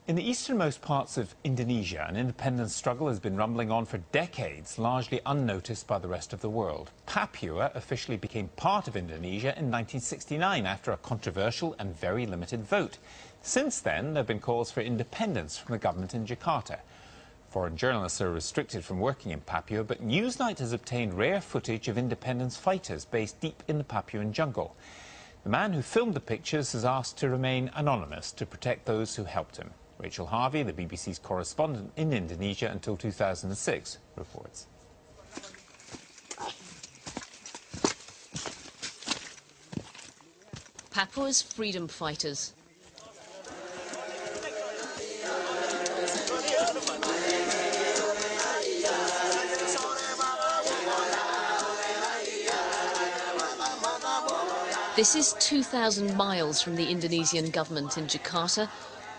In the easternmost parts of Indonesia, an independence struggle has been rumbling on for decades, largely unnoticed by the rest of the world. Papua officially became part of Indonesia in 1969 after a controversial and very limited vote. Since then, there have been calls for independence from the government in Jakarta. Foreign journalists are restricted from working in Papua, but Newsnight has obtained rare footage of independence fighters based deep in the Papuan jungle. The man who filmed the pictures has asked to remain anonymous to protect those who helped him. Rachel Harvey, the BBC's correspondent in Indonesia until 2006, reports. Papua's freedom fighters. This is 2,000 miles from the Indonesian government in Jakarta.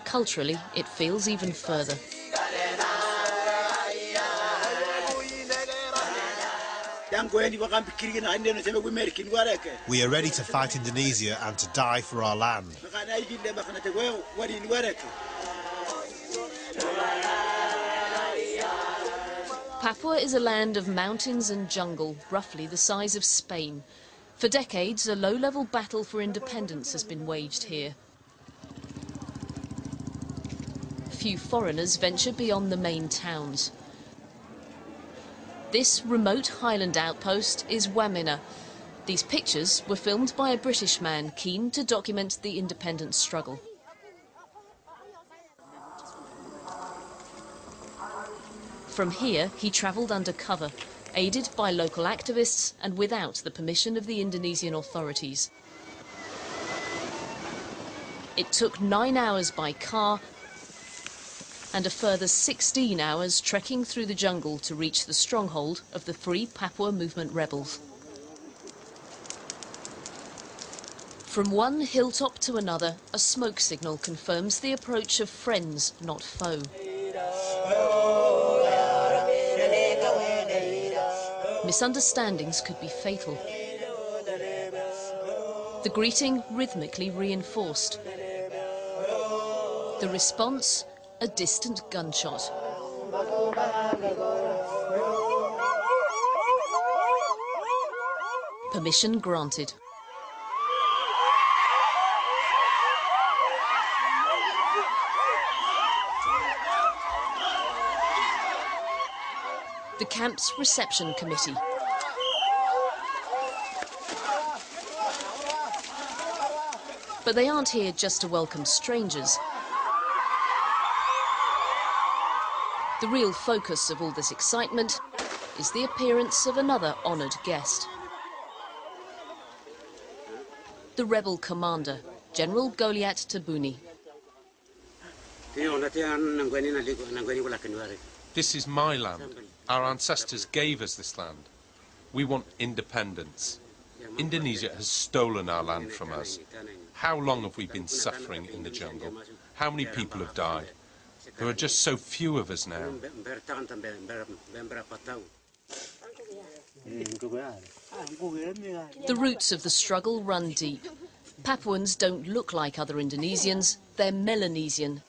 Culturally, it feels even further. We are ready to fight Indonesia and to die for our land. Papua is a land of mountains and jungle, roughly the size of Spain. For decades, a low-level battle for independence has been waged here. Few foreigners venture beyond the main towns. This remote highland outpost is Wamena. These pictures were filmed by a British man keen to document the independence struggle. From here, he travelled undercover, aided by local activists and without the permission of the Indonesian authorities. It took 9 hours by car and a further 16 hours trekking through the jungle to reach the stronghold of the Free Papua Movement rebels. From one hilltop to another, a smoke signal confirms the approach of friends, not foe. Misunderstandings could be fatal. The greeting rhythmically reinforced. The response, a distant gunshot. Permission granted. The camp's reception committee. But they aren't here just to welcome strangers. The real focus of all this excitement is the appearance of another honoured guest. The rebel commander, General Goliath Tabuni. This is my land. Our ancestors gave us this land. We want independence. Indonesia has stolen our land from us. How long have we been suffering in the jungle? How many people have died? There are just so few of us now. The roots of the struggle run deep. Papuans don't look like other Indonesians, they're Melanesian,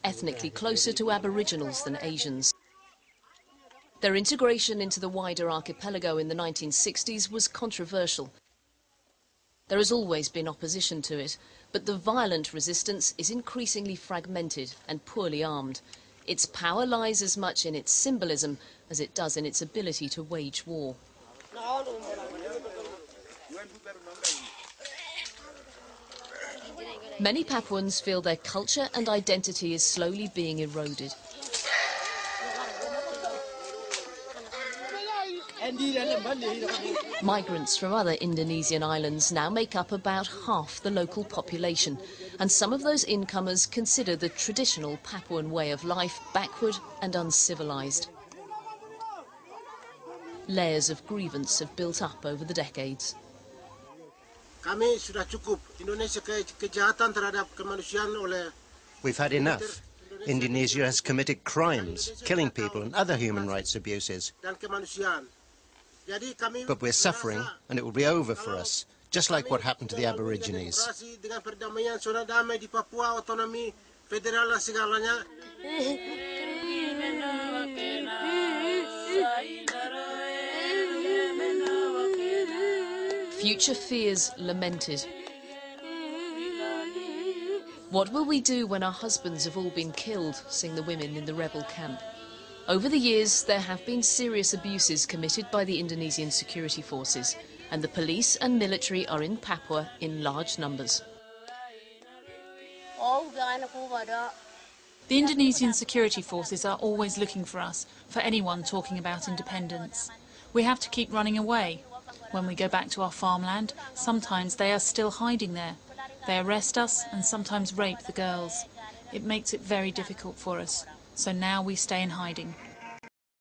ethnically closer to Aboriginals than Asians. Their integration into the wider archipelago in the 1960s was controversial. There has always been opposition to it, but the violent resistance is increasingly fragmented and poorly armed. Its power lies as much in its symbolism as it does in its ability to wage war. Many Papuans feel their culture and identity is slowly being eroded. Migrants from other Indonesian islands now make up about half the local population, and some of those incomers consider the traditional Papuan way of life backward and uncivilized. Layers of grievance have built up over the decades. We've had enough. Indonesia has committed crimes, killing people and other human rights abuses. But we're suffering, and it will be over for us, just like what happened to the Aborigines. Future fears lamented. What will we do when our husbands have all been killed, sing the women in the rebel camp. Over the years, there have been serious abuses committed by the Indonesian security forces, and the police and military are in Papua in large numbers. The Indonesian security forces are always looking for us, for anyone talking about independence. We have to keep running away. When we go back to our farmland, sometimes they are still hiding there. They arrest us and sometimes rape the girls. It makes it very difficult for us, so now we stay in hiding.